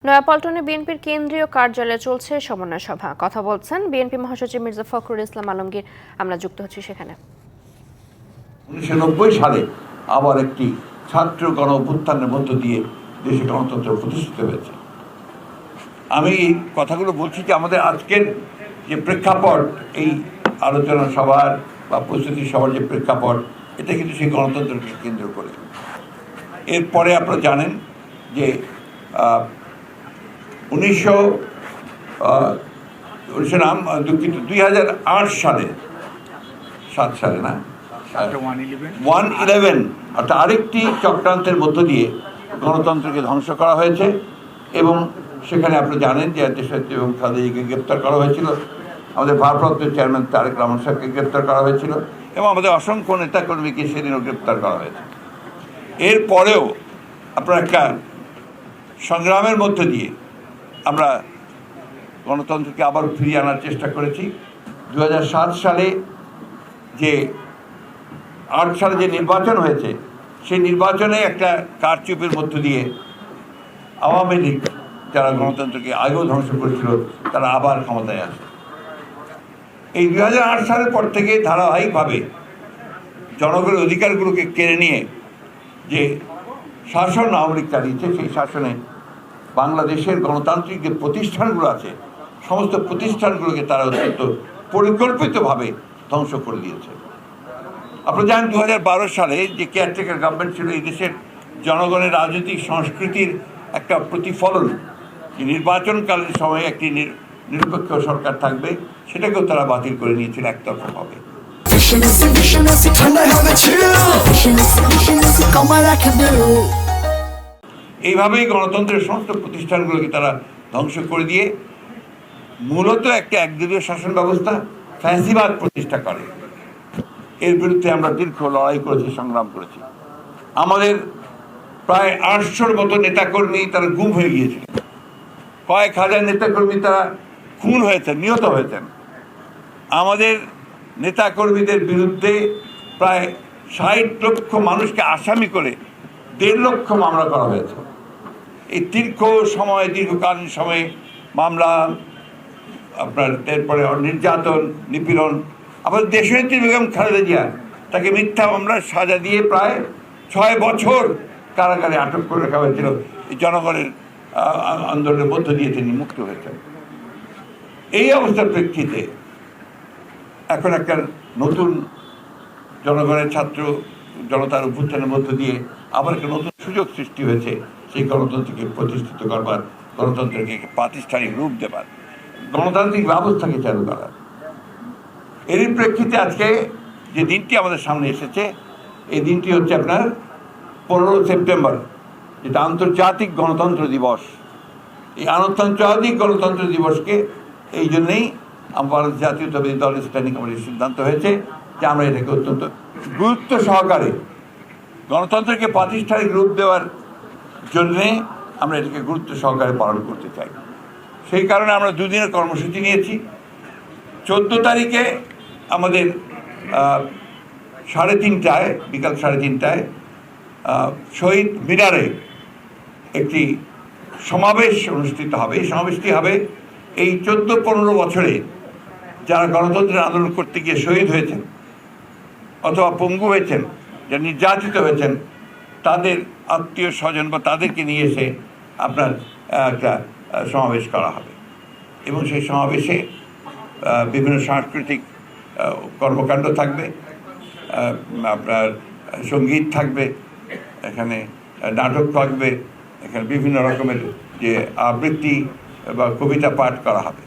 নয়াপল্টনে বিএনপির কেন্দ্রীয় কার্যালয়ে চলছে সমন্বয় সভা। কথা বলছেন বিএনপি মহাসচিব মির্জা ফখরুল ইসলাম আলমগীর। আমরা যুক্ত হচ্ছি সেখানে। 1990 সালে আবার একটি ছাত্র গণ অভ্যুত্থানের মধ্য দিয়ে দেশে গণতন্ত্র প্রতিষ্ঠিত হয়েছে। আমি এই কথাগুলো বলছি যে আমাদের আজকের যে প্রেক্ষাপট, এই আলোচনা সভার বা প্রস্তুতি সভার যে প্রেক্ষাপট, এটা কিন্তু সেই গণতন্ত্রকে কেন্দ্র করে। এরপরে আপনারা জানেন যে 2008 সালে 111 অর্থাৎ আরেকটি চক্রান্তের মধ্য দিয়ে গণতন্ত্রকে ধ্বংস করা হয়েছে এবং সেখানে আপনারা জানেন যে দেশনেত্রী এবং খালেদাকে গ্রেপ্তার করা হয়েছিল, আমাদের ভারপ্রাপ্ত চেয়ারম্যান তারেক রহমান সাহেবকে গ্রেপ্তার করা হয়েছিল এবং আমাদের অসংখ্য নেতাকর্মীকে সেদিনও গ্রেপ্তার করা হয়েছে। এরপরেও আপনারা একটা সংগ্রামের মধ্য দিয়ে আমরা গণতন্ত্রকে আবার ফিরিয়ে আনার চেষ্টা করেছি। 2007 সালে যে 8 সালে যে নির্বাচন হয়েছে, সেই নির্বাচনে একটা কারচুপির মধ্য দিয়ে আওয়ামী লীগ, যারা গণতন্ত্রকে আগেও ধ্বংস করেছিল, তারা আবার ক্ষমতায় আসে। এই 2008 সালের পর থেকে ধারাবাহিকভাবে জনগণের অধিকারগুলোকে কেড়ে নিয়ে যে শাসন আওয়ামী লীগ চালিয়েছে, সেই শাসনে বাংলাদেশের গণতান্ত্রিক যে প্রতিষ্ঠানগুলো আছে, সমস্ত প্রতিষ্ঠানগুলোকে তারা অত্যন্ত পরিকল্পিতভাবে ধ্বংস করে দিয়েছে। আপনারা জানেন 2012 সালে যে কেয়ারটেকার গভর্নমেন্ট ছিল, এই দেশের জনগণের রাজনৈতিক সংস্কৃতির একটা প্রতিফলন, যে নির্বাচনকালীন সময়ে একটি নিরপেক্ষ সরকার থাকবে, সেটাকেও তারা বাতিল করে নিয়েছিল একতরফাভাবে। এইভাবেই গণতন্ত্রের সমস্ত প্রতিষ্ঠানগুলোকে তারা ধ্বংস করে দিয়ে মূলত একটা একদলীয় শাসন ব্যবস্থা, ফ্যাসিবাদ প্রতিষ্ঠা করে। এর বিরুদ্ধে আমরা দীর্ঘ লড়াই করেছি, সংগ্রাম করেছি। আমাদের প্রায় 800-র মতো নেতাকর্মী তারা গুম হয়ে গিয়েছিল, কয়েক হাজার নেতাকর্মী তারা খুন হয়েছেন, নিহত হয়েছেন। আমাদের নেতাকর্মীদের বিরুদ্ধে প্রায় 60 লক্ষ মানুষকে আসামি করে 1.5 লক্ষ মামলা করা হয়েছে। এই দীর্ঘকালীন সময়ে মামলা, আপনার এরপরে নির্যাতন, নিপীড়ন। আমাদের দেশনেত্রী বেগম খালেদা জিয়া, তাকে মিথ্যা মামলার সাজা দিয়ে প্রায় 6 বছর কারাগারে আটক করে রাখা হয়েছিল। এই জনগণের আন্দোলনের মধ্য দিয়ে তিনি মুক্ত হয়েছেন। এই অবস্থার প্রেক্ষিতে এখন একটা নতুন জনগণের ছাত্র জনতার অভ্যুত্থানের মধ্য দিয়ে আবার একটা নতুন সুযোগ সৃষ্টি হয়েছে, সেই গণতন্ত্রকে প্রতিষ্ঠিত করবার, গণতন্ত্রকে প্রাতিষ্ঠানিক রূপ দেবার, গণতান্ত্রিক ব্যবস্থাকে চালু করার। এরই প্রেক্ষিতে আজকে যে দিনটি আমাদের সামনে এসেছে, এই দিনটি হচ্ছে আপনার 15 সেপ্টেম্বর, যেটা আন্তর্জাতিক গণতন্ত্র দিবস। এই আন্তর্জাতিক গণতন্ত্র দিবসকে এই জন্যেই আমার জাতীয়তাবাদী দল স্ট্যান্ডিং কমিটির সিদ্ধান্ত হয়েছে যে আমরা এটাকে অত্যন্ত গুরুত্ব সহকারে গণতন্ত্রকে প্রাতিষ্ঠানিক রূপ দেওয়ার জন্যে আমরা এটাকে গুরুত্ব সহকারে পালন করতে চাই। সেই কারণে আমরা 2 দিনের কর্মসূচি নিয়েছি। 14 তারিখে আমাদের 3:30টায়, বিকাল 3:30টায় শহীদ মিনারে একটি সমাবেশ অনুষ্ঠিত হবে। এই সমাবেশটি হবে এই 14-15 বছরে যারা গণতন্ত্রের আন্দোলন করতে গিয়ে শহীদ হয়েছেন অথবা পঙ্গু হয়েছেন, যারা নির্যাতিত হয়েছেন, তাদের আত্মীয় স্বজন বা তাদেরকে নিয়ে এসে আপনার একটা সমাবেশ করা হবে এবং সেই সমাবেশে বিভিন্ন সাংস্কৃতিক কর্মকাণ্ড থাকবে, আপনার সঙ্গীত থাকবে, এখানে নাটক থাকবে, এখানে বিভিন্ন রকমের যে আবৃত্তি বা কবিতা পাঠ করা হবে।